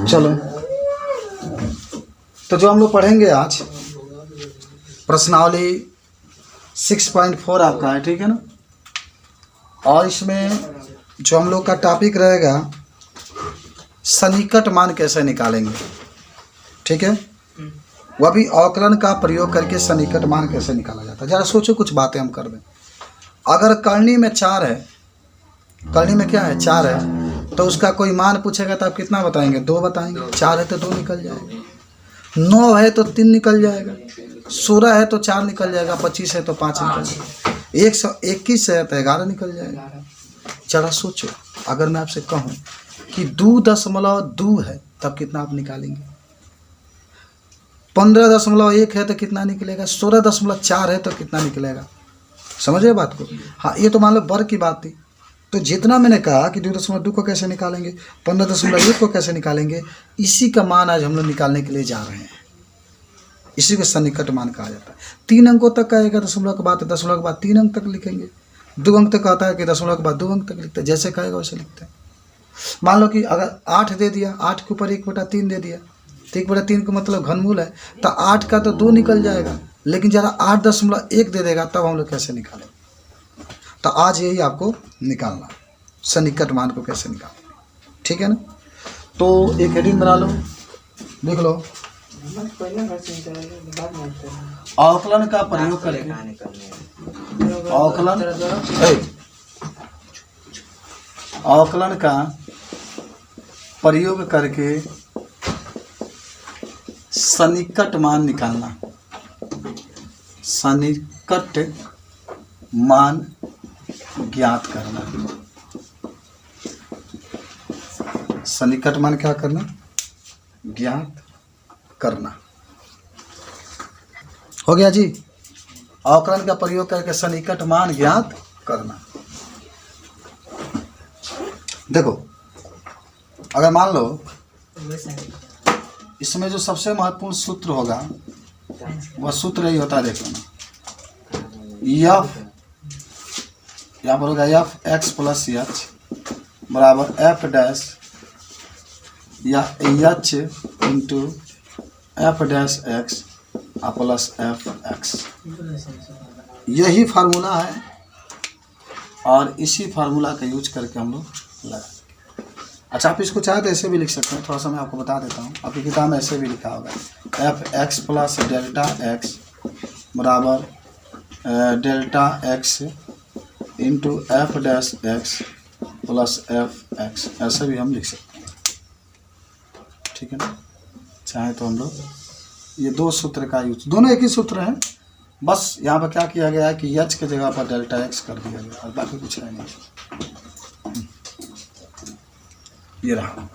चलो, तो जो हम लोग पढ़ेंगे आज प्रश्नावली 6.4 आपका है, ठीक है ना। और इसमें जो हम लोग का टॉपिक रहेगा सन्निकट मान कैसे निकालेंगे, ठीक है। वह भी अवकलन का प्रयोग करके सन्निकट मान कैसे निकाला जाता है। जरा सोचो, कुछ बातें हम कर दें। अगर करनी में 4 है, करनी में क्या है 4 है, तो उसका कोई मान पूछेगा तो आप कितना बताएंगे? 2 बताएंगे। 4 है तो 2 निकल जाएगा, 9 है तो 3 निकल जाएगा, 16 है तो 4 निकल जाएगा, 25 है तो 5 निकल जाएगा, 121 है तो 11 निकल जाएगा। जरा सोचो, अगर मैं आपसे कहूँ कि 2.2 है तब कितना आप निकालेंगे? 15.1 है तो कितना निकलेगा? 16.4 है तो कितना निकलेगा? समझ रहे बात को? हाँ, ये तो मान लो वर्ग की बात थी। तो जितना मैंने कहा कि 2.2 को कैसे निकालेंगे, 15.1 को कैसे निकालेंगे, इसी का मान आज हम लोग निकालने के लिए जा रहे हैं। इसी को सन्निकट मान कहा जाता है। 3 अंकों तक का आएगा दशमलव के बाद, दशमलव के बाद 3 अंक तक लिखेंगे। 2 अंक तक आता है कि दशमलव के बाद 2 अंक तक लिखते हैं, जैसे कहेगा वैसे लिखते हैं। मान लो कि अगर 8 दे दिया, 8 के ऊपर 1/3 दे दिया, तो 1/3 का मतलब घनमूल है, तो 8 का तो 2 निकल जाएगा। लेकिन जरा 8.1 दे देगा तब हम लोग कैसे निकालें? तो आज यही आपको निकालना, सन्निकट मान को कैसे निकालें, ठीक है ना। तो एक हेडिंग बना लो, लिख लो, अवकलन का प्रयोग करके, अवकलन का प्रयोग करके सन्निकट मान निकालना। सन्निकट मान ज्ञात करना। सन्निकट मान क्या करना? ज्ञात करना। हो गया जी। अवकलन का प्रयोग करके सन्निकट मान ज्ञात करना। देखो, अगर मान लो इसमें जो सबसे महत्वपूर्ण सूत्र होगा वह सूत्र यही होता है, देखो ना, यहाँ पर होगा f(x + h) बराबर f' या h into f'(x) plus fx। यही फार्मूला है और इसी फार्मूला का यूज करके हम लोग लगा। अच्छा, आप इसको चाहे तो ऐसे भी लिख सकते हैं, थोड़ा सा मैं आपको बता देता हूँ। आपकी किताब में ऐसे भी लिखा होगा f(x + Δx) बराबर Δx into f'(x) plus fx। ऐसे भी हम लिख सकते हैं, ठीक है ना। चाहे तो हम लोग ये 2 सूत्र का यूज, दोनों एक ही सूत्र हैं, बस यहाँ पर क्या किया गया है कि h के जगह पर Δx कर दिया गया और बाकी कुछ है नहीं। ये रहा,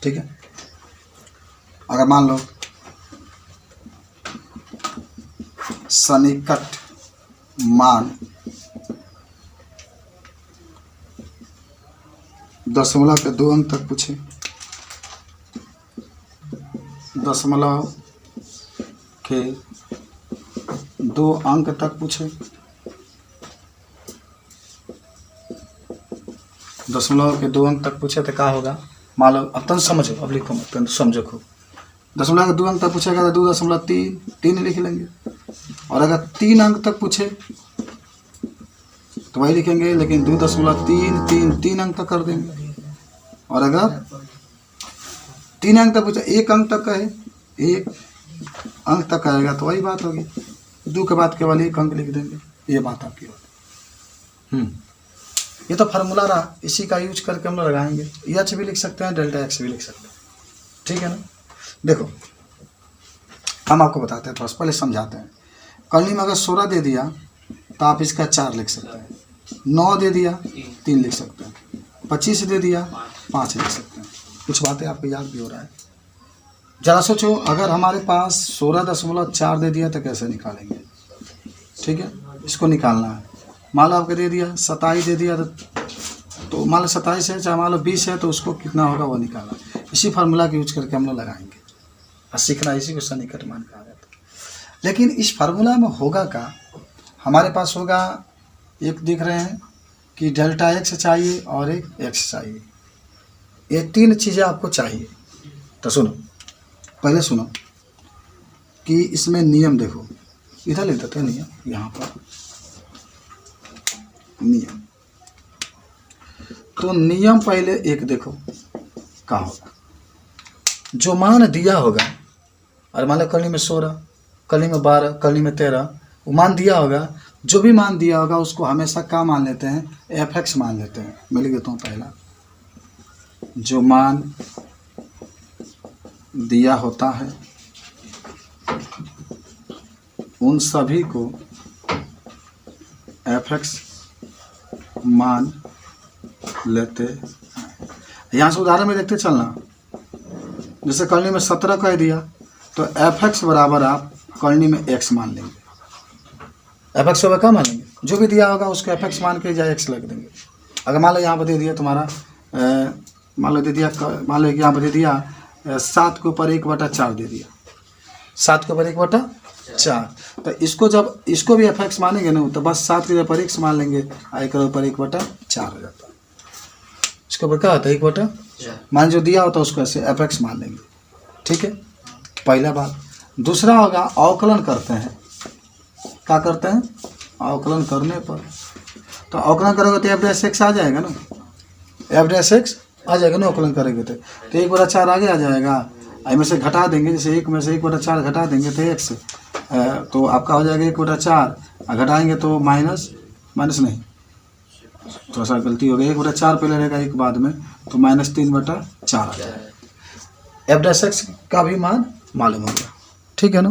ठीक है। अगर मान लो सन्निकट मान दशमलव के 2 अंक तक पूछे, दशमलव के 2 अंक तक पूछे, दशमलव के 2 अंक तक पूछे तो क्या होगा? मान लो, अब तक समझो, अब लिखो मत, समझो खूब। दशमलव के 2 अंक तक पूछेगा तो 2.3 लिख लेंगे। और अगर 3 अंक तक पूछे तो वही लिखेंगे, लेकिन 2.3 अंक तक कर देंगे। और अगर 3 अंक तक पूछे, 1 अंक तक कहे, 1 अंक तक आएगा तो वही बात होगी, 2 के बाद केवल 1 अंक लिख देंगे। ये बात आपकी होगी। ये तो फार्मूला रहा, इसी का यूज करके हम लोग लगाएंगे। h भी लिख सकते हैं, Δx भी लिख सकते हैं, ठीक है ना। देखो, हम आपको बताते हैं, थोड़ा सा पहले समझाते हैं। करनी में अगर 16 दे दिया तो आप इसका 4 लिख सकते हैं, 9 दे दिया 3 लिख सकते हैं, 25 दे दिया 5 लिख सकते हैं। कुछ बातें आपको याद भी हो रहा है। जरा सोचो, अगर हमारे पास 16.4 दे दिया तो कैसे निकालेंगे, ठीक है। इसको निकालना है। मान लो आपको दे दिया 27 दे दिया, तो मान लो 27 है, चाहे मान लो 20 है, तो उसको कितना होगा वो निकालना। इसी फार्मूला के यूज करके हम लोग लगाएंगे और सीखना, इसी को सन्निकट मान कहा जाता है। लेकिन इस फार्मूला में होगा क्या? हमारे पास होगा, एक देख रहे हैं कि Δx चाहिए और एक x चाहिए। ये 3 चीज़ें आपको चाहिए। तो सुनो, पहले सुनो कि इसमें नियम देखो, इधर लिख देते हैं नियम, यहाँ पर नियम। तो नियम पहले एक देखो क्या होगा, जो मान दिया होगा, और मान लो कली में 16, कली में 12, कली में 13, वो मान दिया होगा, जो भी मान दिया होगा उसको हमेशा क्या मान लेते हैं, एफ मान लेते हैं। मैं लिख देता हूँ पहला, जो मान दिया होता है उन सभी को एफ मान लेते हैं। यहाँ से उदाहरण में देखते चलना, जैसे करनी में 17 कह दिया तो एफ बराबर आप करनी में x मान लेंगे, एफ होगा क्या मान लेंगे, जो भी दिया होगा उसको एफ मान के जाए x लग देंगे। अगर मान लो यहाँ पर दे दिया तुम्हारा, मान लो दे दिया, मान लो यहाँ पर दे दिया 7 के ऊपर 1/4 दे दिया, 7 के ऊपर 1/4, तो इसको जब इसको भी एफ मानेंगे ना तो बस 7 के ऊपर x मान लेंगे, 1 के ऊपर 1/4 हो जाता है। इसके ऊपर क्या होता है, 1/4 मान जो दिया होता है उसको ऐसे एफ मान लेंगे। ठीक है, पहला बात। दूसरा होगा अवकलन करते हैं, क्या करते हैं, अवकलन करने पर, तो अवकलन करोगे तो f' आ जाएगा ना, f' आ जाएगा ना अवकलन करेंगे तो 1/4 आगे आ जाएगा, इनमें से घटा देंगे, जैसे 1 में से 1/4 घटा देंगे तो x, तो आपका हो जाएगा 1/4, घटाएंगे तो माइनस नहीं, थोड़ा सा गलती हो गई, 1/4 पहले रहेगा एक बाद में, तो -3/4 आ जाएगा। f' का भी मान मालूम हो गया। ठीक है ना,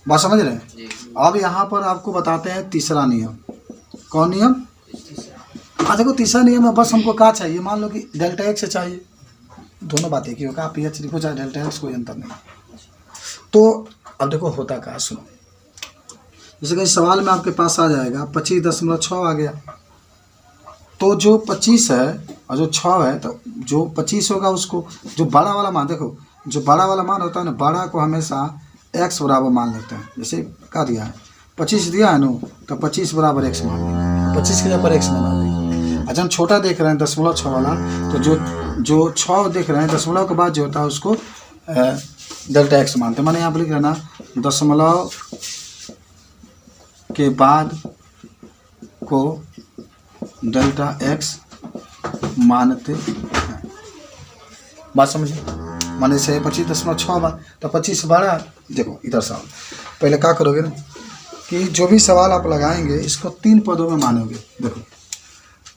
बात समझ रहे हैं। अब यहाँ पर आपको बताते हैं तीसरा नियम। कौन नियम, हाँ देखो तीसरा नियम है, बस हमको क्या चाहिए, मान लो कि डेल्टा x से चाहिए, दोनों बात एक ही होगा, आप pH लिखो चाहे डेल्टा x, कोई अंतर नहीं। तो अब देखो होता क्या, सुनो, जैसे कहीं सवाल में आपके पास आ जाएगा 25.6 आ गया, तो जो 25 है और जो 6 है, तो जो 25 होगा उसको, जो बड़ा वाला मान, देखो जो बड़ा वाला मान होता है ना, बड़ा को हमेशा x बराबर मान लेते हैं। जैसे क्या दिया है, 25 दिया है ना, तो 25 बराबर x मान लेंगे, 25 के ऊपर x मान लेंगे। अच्छा हम छोटा देख रहे हैं 0.6 वाला, तो जो 6 देख रहे हैं 0.6 के बाद जो होता है उसको डेल्टा x मानते हैं। मैंने यहाँ पर लिख लेना 0.6 के बाद को डेल्टा x मानते हैं। बात समझिए, माने से 25.6 बार, तो 25 बड़ा, देखो इधर सवाल पहले क्या करोगे ना, कि जो भी सवाल आप लगाएंगे इसको 3 पदों में मानोगे। देखो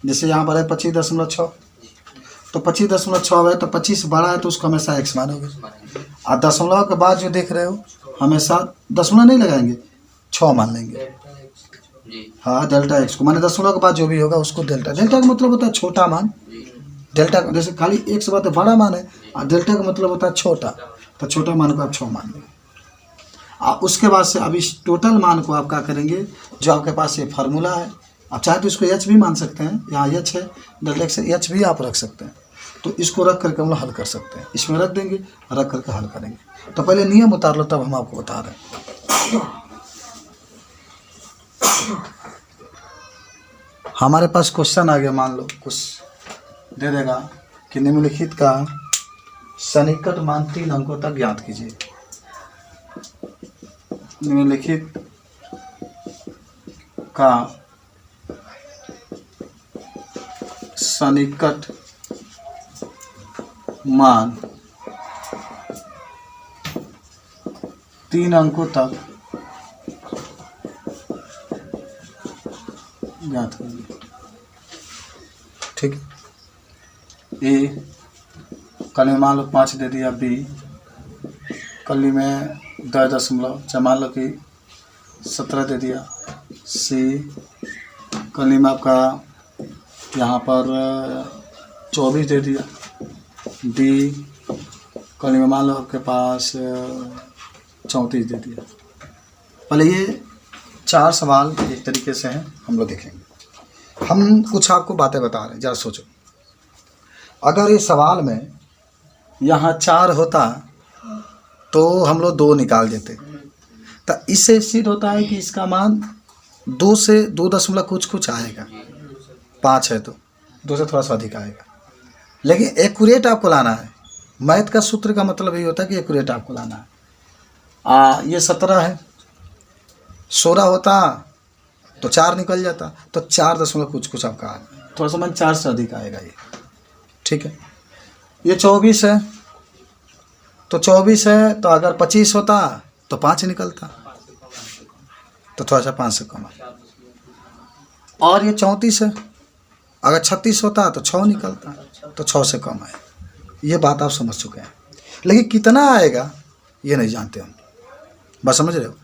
जैसे यहाँ पर है 25.6, तो 25.6 है, तो 25 बड़ा है तो उसको हमेशा x मानोगे, और दशमलव के बाद जो देख रहे हो हमेशा दशमलव नहीं लगाएंगे, 6 मान लेंगे। हाँ डेल्टा x को, माने दशमलव के बाद जो भी होगा उसको डेल्टा का मतलब होता है छोटा मान, डेल्टा जैसे खाली एक से बात बड़ा मान है, और डेल्टा का मतलब होता है छोटा, तो छोटा मान को आप 6 मान लेंगे। आप उसके बाद से अब इस टोटल मान को आप क्या करेंगे, जो आपके पास ये फार्मूला है, आप चाहे तो इसको h भी मान सकते हैं, यहाँ h है, डेल्टा x से h भी आप रख सकते हैं, तो इसको रख करके हम लोग हल कर सकते हैं, इसमें रख देंगे, रख करके हल करेंगे। तो पहले नियम उतार लो तब हम आपको बता रहे हैं। हमारे पास क्वेश्चन आ गया, मान लो कुछ दे देगा कि निम्नलिखित का सन्निकट मान 3 अंकों तक ज्ञात कीजिए। निम्नलिखित का सन्निकट मान 3 अंकों तक ज्ञात कीजिए। ठीक है, ए कल में मान लो 5 दे दिया, बी कली में 2.0 मान लो कि 17 दे दिया, सी कली में आपका यहाँ पर 24 दे दिया, डी कली में मान लो आपके पास 34 दे दिया। पहले ये 4 सवाल एक तरीके से हैं, हम लोग देखेंगे। हम कुछ आपको बातें बता रहे हैं, ज़रा सोचो, अगर इस सवाल में यहाँ 4 होता तो हम लोग 2 निकाल देते, तो इससे सिद्ध होता है कि इसका मान 2 से 2 दशमलव कुछ आएगा, 5 है तो 2 से थोड़ा सा अधिक आएगा। लेकिन एक्यूरेट आपको लाना है। मैथ का सूत्र का मतलब ये होता है कि एक्यूरेट आपको लाना है। ये 17 है, 16 होता तो 4 निकल जाता, तो 4 दशमलव कुछ आपका आ गया। थोड़ा सा मन 4 से अधिक आएगा ये, ठीक है। ये 24 है, तो 24 है, तो अगर 25 होता तो 5 निकलता, तो थोड़ा सा 5 से कम है। और ये 34 है, अगर 36 होता तो 6 निकलता, तो 6 से कम है। ये बात आप समझ चुके हैं, लेकिन कितना आएगा ये नहीं जानते हम, बस समझ रहे हो।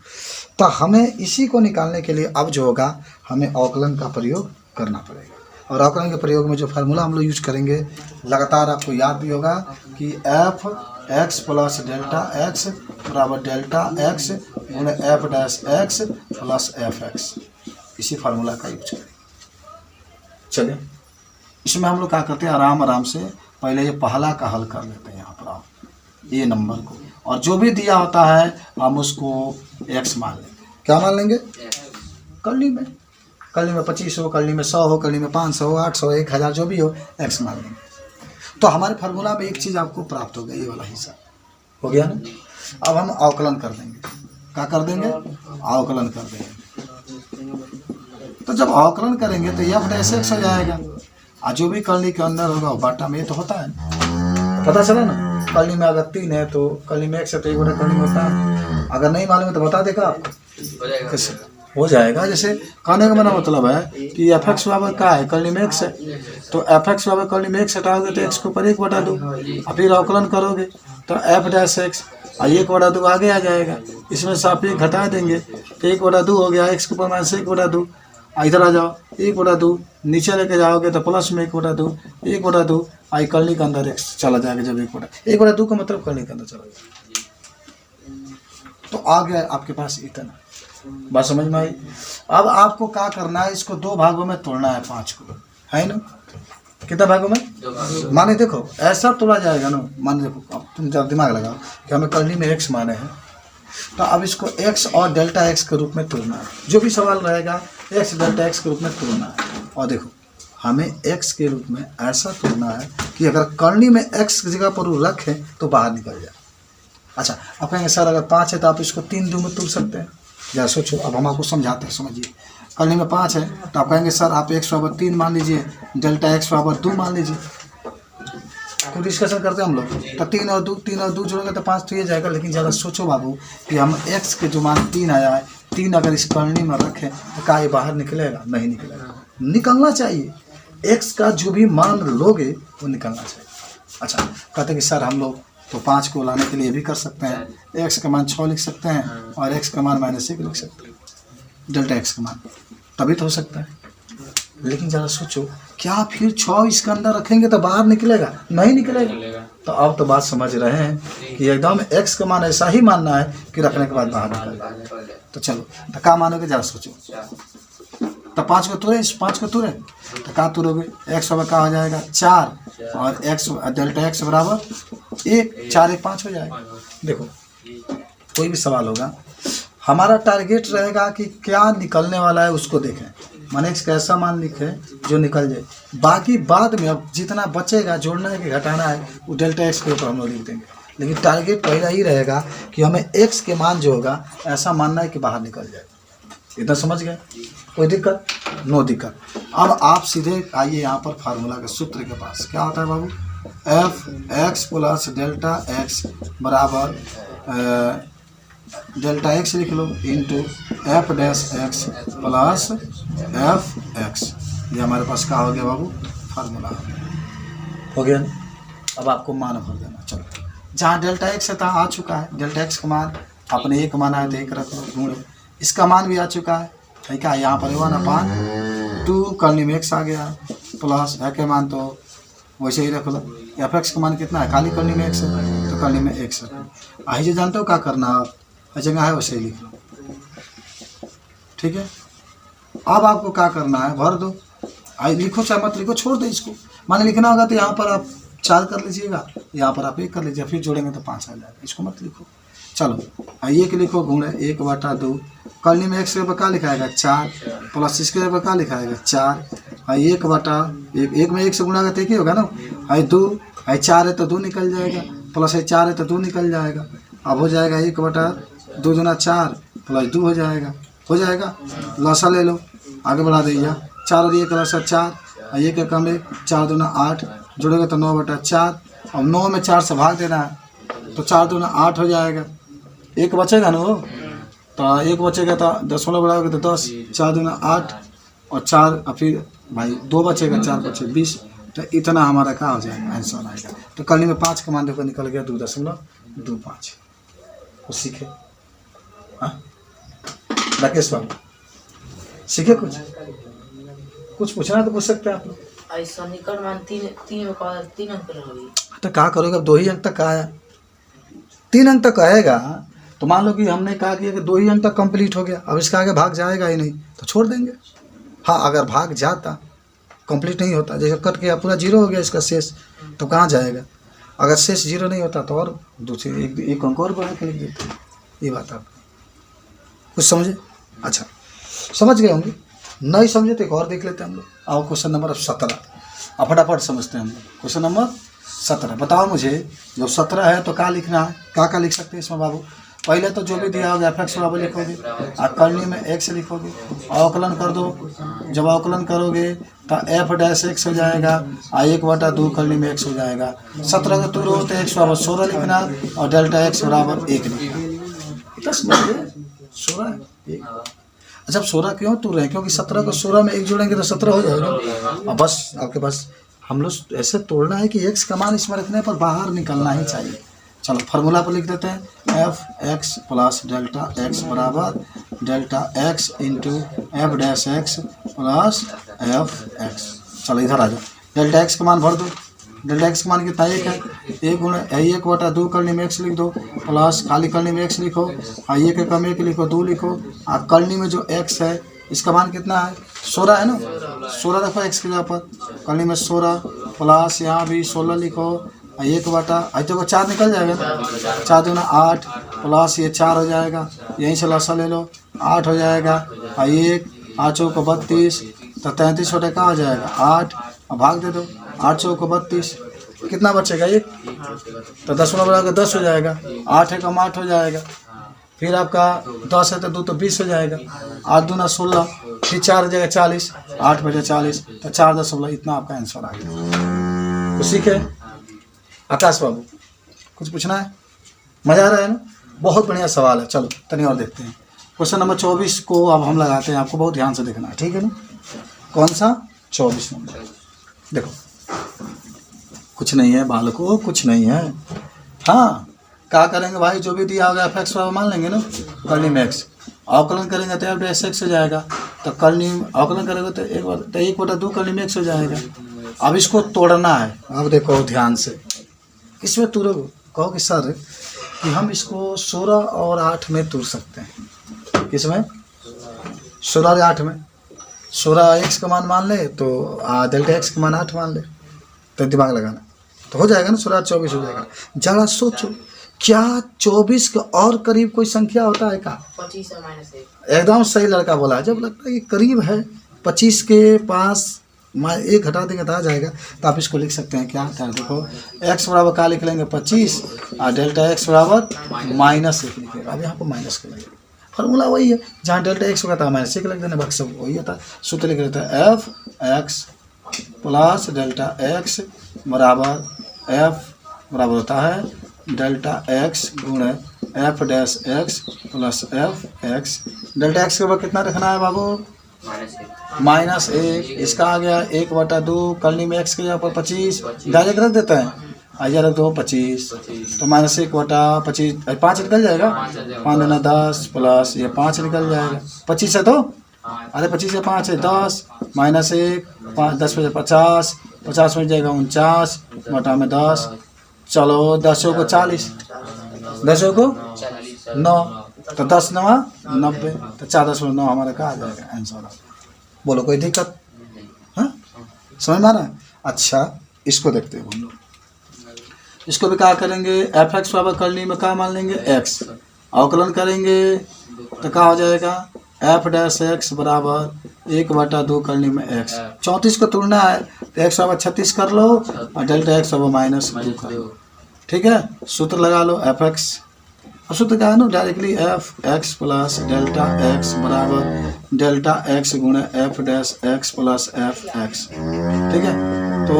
तो हमें इसी को निकालने के लिए अब जो होगा हमें अवकलन का प्रयोग करना पड़ेगा। और अवकलन के प्रयोग में जो फार्मूला हम लोग यूज करेंगे, लगातार आपको याद भी होगा कि F X plus delta X बराबर डेल्टा एक्स गुणे F dash X plus F x, इसी फार्मूला का यूज करेंगे। चलिए, इसमें हम लोग क्या करते हैं, आराम आराम से पहले ये पहला का हल कर लेते हैं। यहाँ पर आप ये नंबर को, और जो भी दिया होता है हम उसको एक्स मान लेंगे। क्या मान लेंगे? कलनी में 25 हो, कलनी में 100 हो, कलनी में 500 हो, 800, 1000 जो भी हो, एक्स मान लेंगे। तो हमारे फार्मूला में एक चीज़ आपको प्राप्त हो गई, ये वाला हिस्सा हो गया ना। अब हम अवकलन कर देंगे। क्या कर देंगे? अवकलन कर देंगे। तो जब अवकलन करेंगे तो एफ डैश एक्स हो जाएगा, और जो भी कलनी के अंदर होगा वो बाटा में, ये तो होता है, पता चला ना। कलनी में अगर 3 है तो कलनी में एक्स है, तो एक बटा कलनी में होता है। अगर नहीं मालूम है तो बता देगा आपको, कैसे हो जाएगा। जैसे कहने का मेरा मतलब है कि एफ एक्स बराबर क्या है, कलनी में एक्स है, तो एफ एक्स बराबर कलनी में एक्स हटाओगे तो एक्स के ऊपर 1 बटा 2, और फिर अवकलन करोगे तो एफ डैश एक्स 1 बटा 2 आगे आ जाएगा। इसमें से आप 1 घटा देंगे तो 1 बटा 2 हो गया, एक्स के ऊपर माइनस 1 बटा 2। इधर आ जाओ, 1 बटा 2 नीचे लेके जाओगे तो प्लस में 1 बटा 2, 1 बटा 2 आई कलनी के अंदर एक्स चला जाएगा। जब 1 बटा 2 का मतलब कलनी के अंदर चला जाएगा, तो आ गया आपके पास इतना। बात समझ में आई? अब आपको क्या करना है, इसको 2 भागों में तोड़ना है, 5 को, है ना। कितना भागों में? माने देखो ऐसा तोड़ा जाएगा ना, माने देखो अब तुम जब दिमाग लगाओ कि हमें कलनी में एक्स माने हैं, तो अब इसको एक्स और डेल्टा एक्स के रूप में तोड़ना है। जो भी सवाल रहेगा एक्स डेल्टा एक्स के रूप में तोड़ना है। और देखो हमें एक्स के रूप में ऐसा तोड़ना है कि अगर कलनी में एक्स की जगह पर वो रखें तो बाहर निकल जाए। अच्छा, आप कहेंगे सर अगर 5 है तो आप इसको 3 2 में तोड़ सकते हैं। जरा सोचो, अब हम आपको समझाते हैं, समझिए। कलनी में 5 है तो आप कहेंगे सर आप एक्स बराबर 3 मान लीजिए, डेल्टा एक्स बराबर 2 मान लीजिए। तो डिस्कशन करते हैं हम लोग, तो 3 और 2 जोड़ेंगे तो 5 तो ये जाएगा। लेकिन ज़्यादा सोचो बाबू कि हम एक्स के जो मान 3 आया है, 3 अगर इस कलनी में रखें तो क्या ये बाहर निकलेगा? नहीं निकलेगा। निकलना चाहिए, एक्स का जो भी मान लोगे वो निकलना चाहिए। अच्छा, कहते हैं कि सर हम लोग तो 5 को लाने के लिए भी कर सकते हैं, एक्स का मान 6 लिख सकते हैं और एक्स का मान -1 लिख सकते हैं, डेल्टा एक्स का मान, तभी तो हो सकता है। लेकिन ज़रा सोचो, क्या फिर 6 इसके अंदर रखेंगे तो बाहर निकलेगा? नहीं निकलेगा। तो अब तो बात समझ रहे हैं कि एकदम एक्स का मान ऐसा ही मानना है कि रखने के बाद बाहर निकलेगा। तो चलो, तो क्या मानोगे? ज़रा सोचो। तो 5 को तुरे, 5 को तुरे तो क्या तुरोगे? एक्स बराबर क्या हो जाएगा? 4 और एक्स डेल्टा एक्स बराबर 1, 4 1 5 हो जाएगा। देखो कोई भी सवाल होगा, हमारा टारगेट रहेगा कि क्या निकलने वाला है उसको देखें, माने एक्स का ऐसा मान लिखे जो निकल जाए। बाकी बाद में अब जितना बचेगा, जोड़ना है कि घटाना है, वो डेल्टा एक्स के ऊपर हम लोग लिख देंगे। लेकिन टारगेट पहला ही रहेगा कि हमें एक्स के मान जो होगा ऐसा मानना है कि बाहर निकल जाए। इतना समझ गए? कोई दिक्कत? नो दिक्कत। अब आप सीधे आइए यहाँ पर फार्मूला के सूत्र के पास। क्या होता है बाबू? F X plus delta X बराबर डेल्टा एक्स लिख लो into F dash X plus F X. ये हमारे पास क्या हो गया बाबू? फार्मूला हो गया। अब आपको मान भर देना। चलो, जहाँ डेल्टा एक्स है तहाँ आ चुका है। डेल्टा एक्स का मान आपने 1 माना है तो 1 रख लो, ढूंढो। इसका मान भी आ चुका है, ठीक है। यहाँ पर 1/2 कलनी में एक्स आ गया, प्लस है के मान तो वैसे ही रख लो। एफ एक्स का मान कितना है? खाली कलनी में एक्स है तो कलनी में एक्स रख लो। आई जो जानते हो क्या करना है, आप जगह है वैसे ही लिख लो, ठीक है। अब आपको क्या करना है? भर दो। आई लिखो चाहे मत लिखो, छोड़ दो इसको। माने लिखना होगा तो यहाँ पर आप 4 कर लीजिएगा, यहाँ पर आप 1 कर लीजिए, फिर जोड़ेंगे तो 5 आ जाएगा। इसको मत लिखो। चलो, 1 लिखो, गुणे 1/2 कलनी में एक्स के ऊपर क्या लिखाएगा? 4 प्लस इसके ऊपर क्या लिखाएगा? 4 1 में 1 से गुणा का तो 1 ही होगा ना। है 2, है 4 है तो 2 निकल जाएगा, प्लस है 4 है तो 2 निकल जाएगा। अब हो जाएगा 1/2 दूना 4 प्लस 2 हो जाएगा। लसा ले लो, आगे बढ़ा दीजिए। 4 और 1 लसा 4, 1 का कम 1, 4 दूना 8 जुड़ेगा तो 9/4। अब 9 में 4 से भाग देना है तो 4 दूना 8 हो जाएगा। 1 बचेगा ना वो, तो 1 बचेगा तो 10 बढ़ाओगे तो 10, 4 दूना 8 और 4 फिर भाई 2 बचेगा, 4 बचे 20। तो इतना हमारा क्या हो जाएगा, आंसर आएगा। तो करनी में 5 का मान देखो निकल गया 2.25। कुछ सीखे? हाँ राकेश बाबू सीखे? कुछ पूछना है तो पूछ सकते हैं आप लोग। ऐसा निकट मान 3 अंक रहोगी तो क्या करोगे? अब 2 ही अंक तक आया, 3 अंक तक आएगा तो मान लो कि हमने कहा कि 2 ही अंक तक कंप्लीट हो गया, अब इसका आगे भाग जाएगा ही नहीं तो छोड़ देंगे। हाँ अगर भाग जाता, कंप्लीट नहीं होता, जैसे कट गया पूरा 0 हो गया इसका शेष, तो कहाँ जाएगा? अगर शेष 0 नहीं होता तो और दूसरे एक अंक और बढ़ा के लिख देते। ये बात आप कुछ समझे? अच्छा समझ गए होंगे, नहीं समझे तो एक और देख लेते हैं हम लोग। आओ क्वेश्चन नंबर 17, अब फटाफट समझते हैं हम लोग। क्वेश्चन नंबर 17 बताओ मुझे, जब 17 है तो क्या लिखना है? क्या लिख सकते हैं इसमें बाबू? पहले तो जो भी दिया होगा एफ(x) बराबर लिखोगे, और करनी में x लिखोगे, अवकलन कर दो। जब अवकलन करोगे तो f'(x) हो जाएगा, और 1/2 करनी में x हो जाएगा। 17 का तुर हो तो x बराबर 16 लिखना, और डेल्टा x बराबर 1 लिखना। 16 अच्छा अब 16 क्यों तुर रहे हैं? क्योंकि 17 को 16 में 1 जोड़ेंगे तो 17 हो जाएगा। अब बस आपके पास हम लोग ऐसे तोड़ना है कि x का मान इसमें रखने पर बाहर निकलना ही चाहिए। चलो फार्मूला पर लिख देते हैं, f(x) प्लस डेल्टा x बराबर delta x into f'(x) plus f(x). चलो इधर आ जाओ, डेल्टा x का मान भर दो। डेल्टा x का मान कितना? 1 है, 1/2 करने में x लिख दो, प्लस खाली करने में x लिखो, और 1 के कम 1 लिखो, 2 लिखो, और करनी में जो x है इसका मान कितना है? 16 है ना, 16 रखो x की जगह पर। करनी में 16 प्लस यहाँ भी 16 लिखो, 1/, तो 4 निकल जाएगा ना, 4 दूना 8 प्लस ये 4 हो जाएगा, यहीं से लसा ले लो 8 हो जाएगा, और 1 8 चौको 32 तो 33 छोटे का हो जाएगा 8, और भाग दे दो 8 चौको 32, कितना बचेगा 1, तो 10 बढ़ाकर 10 हो जाएगा, 8 कम 8 हो जाएगा, फिर आपका 10 है तो 2 तो 20 हो जाएगा, 8 दूना 16, फिर 4 हो जाएगा 40, 8/40 तो 4.16, इतना आपका आंसर आ गया। तो सीखे आकाश बाबू, कुछ पूछना है? मजा आ रहा है ना? बहुत बढ़िया सवाल है। चलो तनी और देखते हैं। क्वेश्चन नंबर 24 को अब हम लगाते हैं, आपको बहुत ध्यान से देखना है, ठीक है ना? कौन सा? 24 नंबर। देखो कुछ नहीं है बालकों, कुछ नहीं है। हाँ क्या करेंगे भाई, जो भी दिया होगा f(x) मान लेंगे ना, करनी में x, अवकलन करेंगे तो f'(x) हो जाएगा, तो करनी अवकलन करेंगे तो 1/2 करनी में x हो जाएगा। अब इसको तोड़ना है, अब देखो ध्यान से, इसमें तुरो कहो कि सर कि हम इसको 16 और 8 में तोड़ सकते हैं। किसमें? 16 और 8 में। 16 x का मान ले तो डेल्टा x का मान 8 मान ले, तो दिमाग लगाना तो हो जाएगा ना, 16 और 24 हो जाएगा। जरा सोचो, क्या 24 के और करीब कोई संख्या होता है क्या? 25 से -1। एकदम सही लड़का बोला है। जब लगता है कि करीब है, 25 के पास 1 घटा देंगे तो आ जाएगा, तो आप इसको लिख सकते हैं क्या? देखो x बराबर क्या लिख लेंगे 25, और डेल्टा x बराबर -1 लिखेगा। अब यहाँ पर माइनस कर लेंगे, फार्मूला वही है, जहाँ डेल्टा x होगा था -1 लिख देना, बाकी सब वही होता है। सूत्र लिख लेते हैं f(x) प्लस डेल्टा x बराबर होता है डेल्टा x गुणे f'(x) plus f(x). Delta x के ऊपर कितना रखना है बाबू? -1। इसका आ गया 1/2 करनी में x के यहाँ पर 25 डायरेक्ट रख देते हैं, आइए रख दो 25, तो -1/25 5 निकल जाएगा, 5 दूना 10 प्लस ये 5 निकल जाएगा, 25 है तो अरे 25 से 5 है 10, -1 5 10 में 50, 50 में जाएगा 49 बटा में 10, चलो 10 को 40, 10 को 9, तो 10 9 90, तो 4.9 हमारा क्या आ जाएगा आंसर। बोलो कोई दिक्कत? हाँ समझ में आ रहा है? अच्छा इसको देखते हैं हम लोग, इसको भी क्या करेंगे, f(x) बराबर करनी में क्या मान लेंगे x, अवकलन करेंगे तो क्या हो जाएगा f'(x) बराबर 1/2 करने में x। 34 को तोड़ना है तो x/36 कर लो और डेल्टा x/-2 कर लो। ठीक है, सूत्र लगा लो fx। अब सूत्र क्या है ना, डायरेक्टली f(x + डेल्टा x) बराबर डेल्टा x गुणे f' x + fx। ठीक है, तो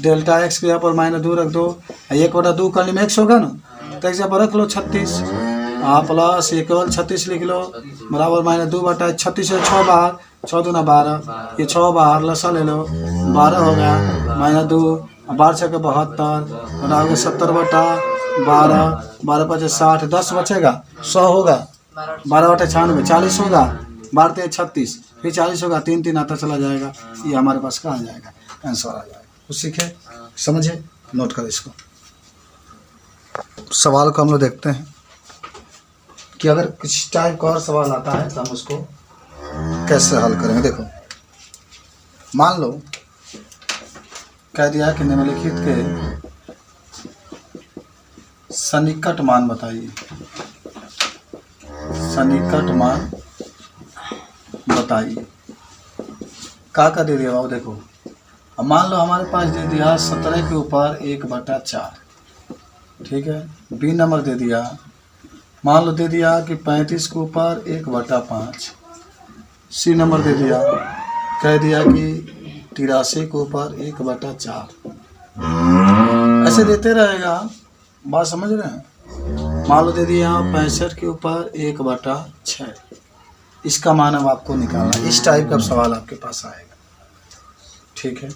डेल्टा x के यहाँ पर -2 रख दो, 1/2 करने में x होगा ना, तो x यहाँ पर रख लो 36, प्लस ये केवल 36 लिख लो बराबर -2/36 है 6 बाहर, 6 दूना 12, ये 6 बाहर लसा ले लो 12 हो गया, -2 12 6 के 72 बराबर 70/12, 12 5 60, 10 बचेगा 100 होगा, 12/96 40 होगा, 12 3 36, फिर 40 होगा, 3 3 आता चला जाएगा, ये हमारे पास कहाँ जाएगा, आंसर आ जाएगा। कुछ सीखे, समझे, नोट कर इसको। सवाल को हम लोग देखते हैं कि अगर किसी टाइप का और सवाल आता है तो हम उसको कैसे हल करेंगे। देखो, मान लो कह दिया कि निम्नलिखित के सन्निकट मान बताइए, सन्निकट मान बताइए। का दे दिया बाबू, देखो अब मान लो हमारे पास दे दिया 17 के ऊपर 1/4, ठीक है। बी नंबर दे दिया, मान लो दे दिया कि 35 के ऊपर 1/5। सी नंबर दे दिया, कह दिया कि 83 के ऊपर 1/4। ऐसे देते रहेगा, बात समझ रहे हैं। मान लो दे दिया 65 के ऊपर 1/6। इसका मान अब आपको निकालना, इस टाइप का सवाल आपके पास आएगा, ठीक है।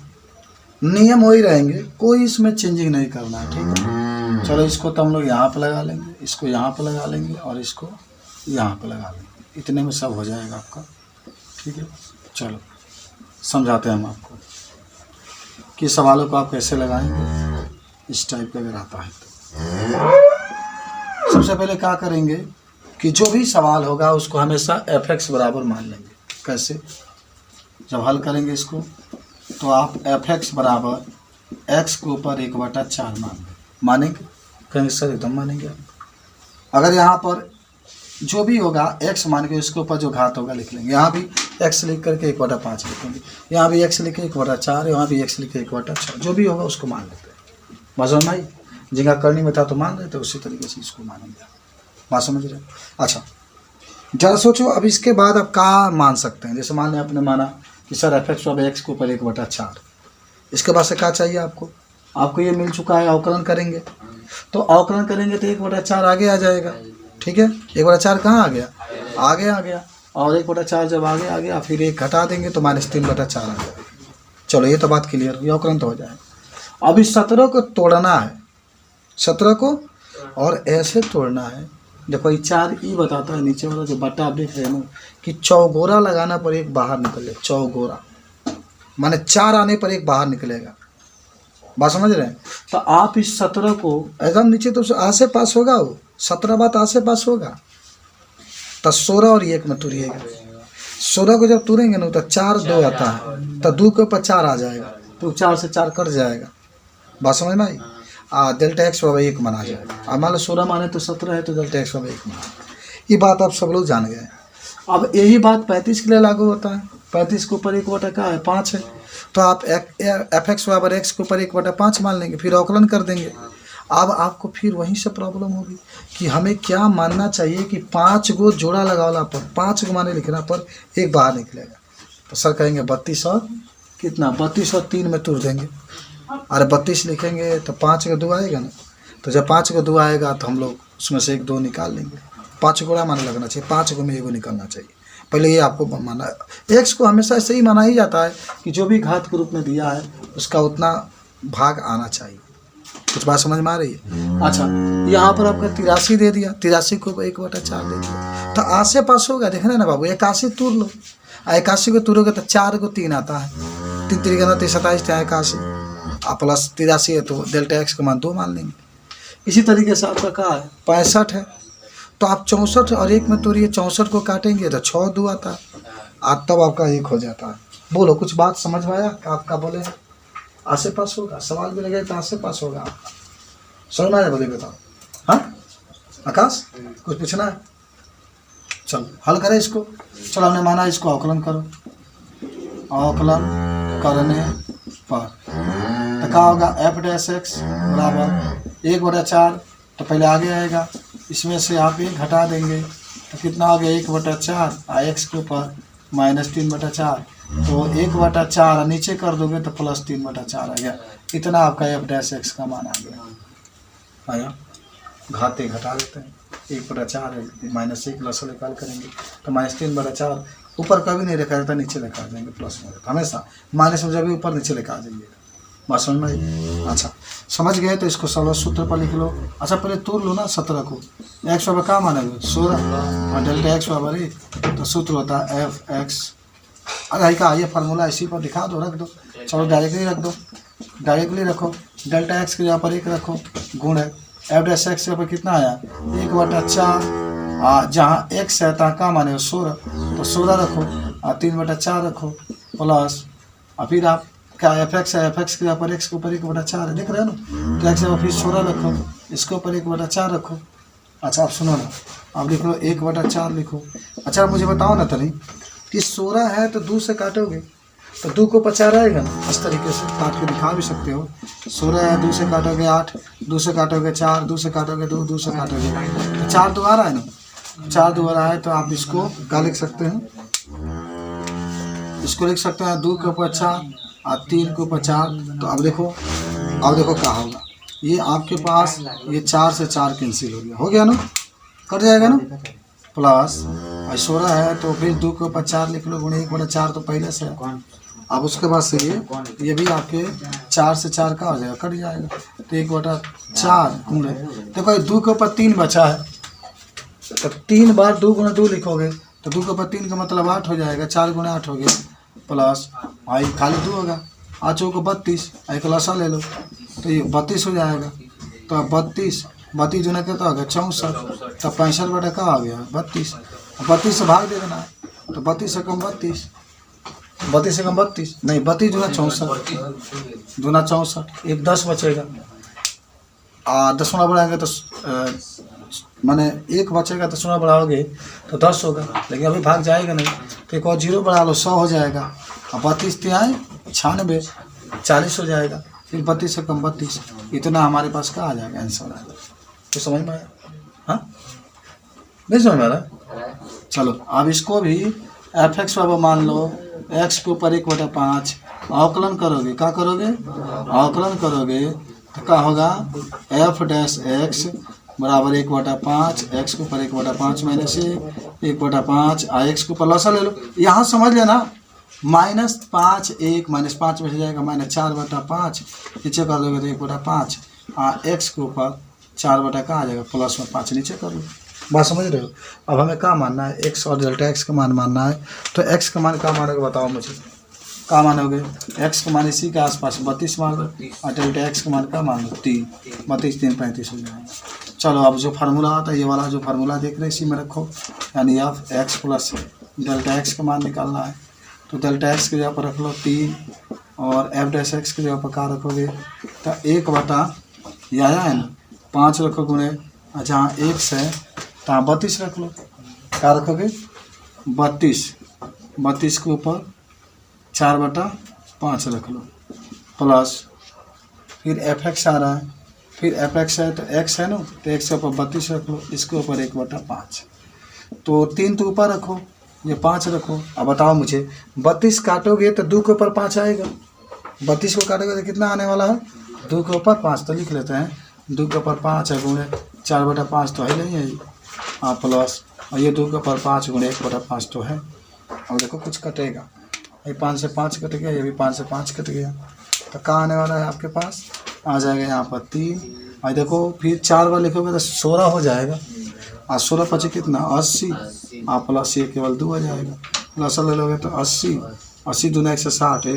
नियम वही रहेंगे, कोई इसमें चेंजिंग नहीं करना है, ठीक है। चलो इसको तो हम लोग यहाँ पर लगा लेंगे, इसको यहाँ पर लगा लेंगे और इसको यहाँ पर लगा लेंगे, इतने में सब हो जाएगा आपका, ठीक है। चलो समझाते हैं हम आपको कि सवालों को आप कैसे लगाएंगे, इस टाइप का अगर आता है तो। सबसे पहले क्या करेंगे कि जो भी सवाल होगा उसको हमेशा fx बराबर मान लेंगे। कैसे, जब हल करेंगे इसको तो आप fx बराबर x के ऊपर 1/4 मानेंगे, कहेंगे सर एकदम मानेंगे आप। अगर यहाँ पर जो भी होगा x मान के उसके ऊपर जो घात होगा लिख लेंगे, यहाँ भी x लिख करके 1/5 लिखेंगे, यहाँ भी x लिखे 1/4, यहाँ भी x लिखे 1/6, जो भी होगा उसको मान लेते हैं। बात समझ में आई, जिनका करनी में था तो मान रहे थे, उसी तरीके से इसको मानेंगे। बात समझ रहे। अच्छा जरा सोचो, अब इसके बाद आप क्या मान सकते हैं। जैसे मान लें आपने माना कि सर fx अब x के ऊपर 1/4, इसके बाद से क्या चाहिए आपको, आपको ये मिल चुका है, अवकलन करेंगे तो अवकलन करेंगे तो 1/4 आगे आ जाएगा, ठीक है। 1/4 कहाँ आ गया, आगे आ गया, और 1/4 जब आगे आ गया फिर 1 घटा देंगे तो -3/4 आ जाएगा। चलो ये तो बात क्लियर, ये अवकलन तो हो जाएगा। अब इस 17 को तोड़ना है, 17 को और ऐसे तोड़ना है। देखो ये 4 ई बताता है, नीचे वाला जो बट्टा आप देख रहे हैं ना कि चौगोरा लगाना पर एक बाहर निकले, चौगोरा माने 4 आने पर एक बाहर निकलेगा। बात समझ रहे हैं। तो आप इस 17 को एकदम नीचे तो आसे पास होगा, वो 17 बात आसे पास होगा, तो 16 और 1 में तुरिएगा। 16 को जब तुरेंगे ना तो 4 2 आता है, तो 2 के ऊपर 4 आ जाएगा, तो 4 से 4 कट जाएगा। बात समझ में आई। डेल्टा x बराबर 1 माना जाएगा। अब मान लो 16 माने तो 17 है, तो डेल्टा x बराबर 1 माना। ये बात आप सब लोग जान गए। अब यही बात 35 के लिए लागू होता है। 35 के ऊपर 1/5 है, तो आप fx बराबर x के ऊपर 1/5 मान लेंगे, फिर अवकलन कर देंगे। अब आपको फिर वहीं से प्रॉब्लम होगी कि हमें क्या मानना चाहिए कि 5 गो जोड़ा लगावला पर, 5 गो माने लिखना पर एक बाहर निकलेगा। तो सर कहेंगे 32 और कितना, 32 और 3 में तोड़ देंगे। अरे 32 लिखेंगे तो 5 का 2 आएगा ना, तो जब 5 का 2 आएगा तो हम लोग उसमें से 1 2 निकाल लेंगे। 5 गोड़ा माने लगना चाहिए, 5 गो में 1 निकलना चाहिए। पहले ये आपको माना है। x को हमेशा ऐसे ही माना ही जाता है कि जो भी घात के रूप में दिया है उसका उतना भाग आना चाहिए। कुछ बात समझ में आ रही है। अच्छा यहाँ पर आपका 83 दे दिया, 83 को 1/4 दे दिया, तो आसे पास होगा। देखना ना बाबू, 81 तोड़ लो, 81 को तोड़ोगे तो 4 को 3 आता है, 3 3 27 81 प्लस 83 है, तो डेल्टा x का मान 2 मान लेंगे। इसी तरीके से आपका क्या है 65 है, तो आप 64 और 1 में तोड़िए, 64 को काटेंगे तो 6 2 आता है, तब आपका 1 हो जाता है। बोलो कुछ बात समझ में आया। आपका बोले आसे पास होगा, सवाल भी लगे तो आसे पास होगा आपका। समझ में आया, बोले बताओ। हाँ आकाश कुछ पूछना है, चलो हल करें इसको। चलो हमने माना इसको अवकलन करो, अवकलन करने पर तो क्या होगा एफ डैश एक्स बराबर 1/4। तो पहले आगे आएगा, इसमें से आप 1 घटा देंगे तो कितना हो गया 1/4 और एक्स के ऊपर -3/4। तो 1/4 और नीचे कर दोगे तो +3/4 आ गया। इतना आपका एफ डैश एक्स का मान आ गया। आया घाते घटा देते हैं, 1/4 है -1 प्लस निकाल करेंगे तो -3/4 ऊपर कभी नहीं लिखा जाता, नीचे लिखा देंगे प्लस में हमेशा। माइनस में जब भी ऊपर नीचे लिखा देंगे। बात समझ में आई? अच्छा समझ गए तो इसको सरल सूत्र पर लिख लो। अच्छा पहले तोड़ लो ना 17 को। एक्स बराबर क्या मानेंगे 16 और डेल्टा एक्स बराबर 1 तो सूत्र होता है एफ एक्स। अरे का ये फार्मूला इसी पर दिखा दो, रख दो। चलो डायरेक्टली रख दो, डायरेक्टली रखो। डेल्टा एक्स के यहाँ पर 1 रखो गुण है एफ डैश एक्स के ऊपर कितना आया 1/4। जहाँ एक्स है तहाँ का माने 16 तो 16 रखो और 3/4 रखो प्लस और फिर आप क्या एफ एक्स है, एफ एक्स के यहाँ पर एक्स के ऊपर 1/4 है, देख रहे हो ना। तो एक्स के ऊपर फिर 16 रखो, इसके ऊपर 1/4 रखो। अच्छा आप सुनो ना, आप लिख लो 1/4 लिखो। अच्छा मुझे बताओ ना तनी कि 16 है तो 2 से काटोगे तो 2 को 50 आएगा ना। इस तरीके से काट के दिखा भी सकते हो। 16 है 2 से काटोगे 8, 2 से काटोगे 4, 2 से काटोगे 2, 2 से काटोगे तो 4 दोबारा है ना। 4 दोबारा है तो आप इसको क्या लिख सकते हैं, इसको लिख सकते हैं 2 के ऊपर 4 और 3 के ऊपर 4। तो अब देखो क्या होगा, ये आपके पास ये 4 से 4 कैंसिल हो गया ना, कट जाएगा ना। प्लस 16 है तो फिर 2 के ऊपर 4 लिख लो गुणे 1/4 तो पहले से है। अब उसके बाद से ये भी आपके 4 से 4 का हो जाएगा, कट जाएगा तो 1/4 गुणे देखो 2 के ऊपर 3 बचा है तो 3 बार 2 गुणे 2 लिखोगे तो 2 के ऊपर 3 का मतलब 8 हो जाएगा, 4 गुणे 8 हो गया प्लस भाई खाली 2 होगा 8 को 32 एक लसा ले लो तो ये 32 हो जाएगा। तो 32 जो नहीं कहता होगा 64 तो 65 का आ गया 32 से भाग दे देना है तो 32 से कम 32 नहीं 32 दूना 64 दूना 64 एक 10 बचेगा। 10 बढ़ाएंगे तो माने 1 बचेगा तो 16 बढ़ाओगे तो 10 होगा, लेकिन अभी भाग जाएगा नहीं तो एक और 0 बढ़ा लो 100 हो जाएगा। और 32 तिहाई 96 40 हो जाएगा, फिर 32 से कम 32। इतना हमारे पास का आ जाएगा आंसर आएगा। तो समझ में आया? हाँ नहीं समझ में आ रहा? चलो अब इसको भी एफ एक्स बराबर मान लो एक्स के ऊपर 1/5 अवकलन करोगे, क्या करोगे अवकलन करोगे तो क्या होगा एफ डैश एक्स बराबर 1/5 एक्स के ऊपर 1/5 माइनस 1/5 और एक्स के ऊपर लसा ले लो। यहाँ समझ लेना -5 1 -5 में जाएगा -4/5 नीचे कर दोगे तो 1/5 और एक्स के ऊपर 4 का आ जाएगा प्लस में 5 नीचे कर लो। बात समझ रहे हो? अब हमें क्या मानना है एक्स और डेल्टा एक्स का मान मानना है। तो एक्स का मान क्या मानोगे बताओ मुझे, क्या मानोगे एक्स का मान इसी के आसपास 32 मान लो और डेल्टा एक्स का मान क्या मान लो 3 32 3 35 हो जाएगा। चलो अब जो फार्मूला आता है ये वाला जो फार्मूला देख रहे हैं इसी में रखो, यानी F X plus delta x का मान निकालना है। तो डेल्टा एक्स के जगह पर रख लो 3 और एफ डैश एक्स की जगह पर क्या रखोगे तो 1 यह है ना 5 रखो गुणे जहाँ एक्स है तहाँ 32 रख लो, क्या रखोगे 32 के ऊपर 4/5 रख लो प्लस फिर एफ एक्स आ रहा है, फिर एफ एक्स है तो एक्स है ना तो एक्स के ऊपर 32 रख लो, इसके ऊपर 1/5 तो 3 तो ऊपर रखो ये 5 रखो। अब बताओ मुझे 32 काटोगे तो 2 के ऊपर 5 आएगा, 32 को काटोगे तो कितना आने वाला है 2 के ऊपर 5 तो लिख लेते हैं 2 के ऊपर 5 है गुणे 4/5 तो है नहीं है हाँ प्लस और ये 2 के ऊपर 5 गुणे 1/5 तो है। अब देखो कुछ कटेगा, ये 5 से 5 कट गया, ये भी 5 से 5 कट गया तो कहाँ आने वाला है आपके पास आ जाएगा यहाँ पर 3 और देखो फिर 4 बार लिखोगे तो 16 हो जाएगा और 16 पचे कितना 80 आप प्लस ये केवल 2 आ जाएगा प्लस ले लोगे तो 80 दूना 160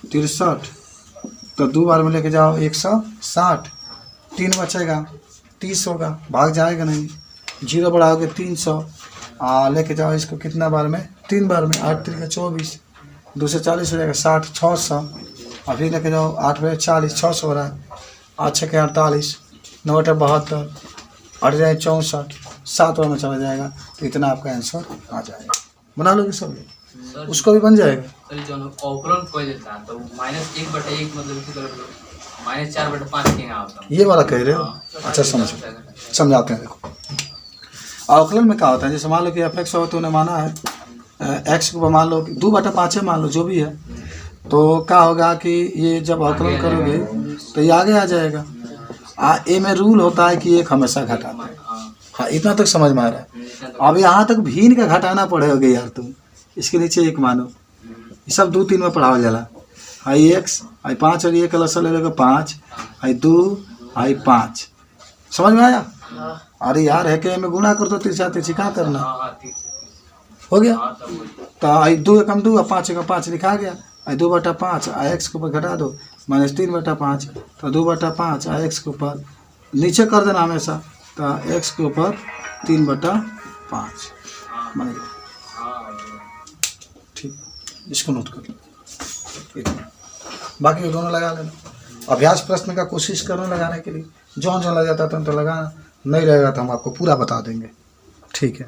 163 तो 2 बार में लेके जाओ 160 3 बचेगा 30 होगा, भाग जाएगा नहीं 0 बढ़ाओगे 300 लेके जाओ इसको कितना बार में 3 बार में 8 3 24 2 से 40 हो जाएगा 60 600 और फिर लेके जाओ 8 बजे 40 600 हो रहा है 8 6 48 9 72 8 जाए 64 7 बार में चला जाएगा तो इतना आपका आंसर आ जाएगा। बना लोगे सब। उसको भी बन जाएगा। सर जो अवकलन कोई देता है तो -1/1 मतलब इसी तरह -4/5 के यहाँ आता है। ये वाला कह रहे हो? अच्छा समझाते हैं। देखो अवकलन में क्या होता है, जैसे मान लो कि f(x) हो तो उन्हें माना है x को मान लो 2/5 है, मान लो जो भी है, तो क्या होगा कि ये जब अवकलन करोगे तो ये आगे आ जाएगा। ए में रूल होता है कि एक हमेशा घटाता है। हाँ इतना तक समझ में आ रहा है। अब यहाँ तक भीन का घटाना पड़ेगा यार, तुम इसके नीचे एक मानो, ये सब 2 3 में पढ़ाओ जाला। आई x आई 5 और ये कलश ले लेगा 5 आई 2 आई 5, समझ में आया? अरे यार है कि में गुणा कर दो 3 क्या करना हो गया। तो आई 2 एकम 2 और 5 एकम 5 लिखा गया। आई 2/5 आई x के ऊपर घटा दो -3/5, तो 2/5 आई x के ऊपर नीचे कर देना हमेशा, तो x के ऊपर 3/5 बन गया। ठीक, इसको नोट कर लो। बाकी दोनों लगा लेना। अभ्यास प्रश्न का कोशिश करो लगाने के लिए, जो लग जाता है तो लगाना, नहीं रहेगा तो हम आपको पूरा बता देंगे। ठीक है।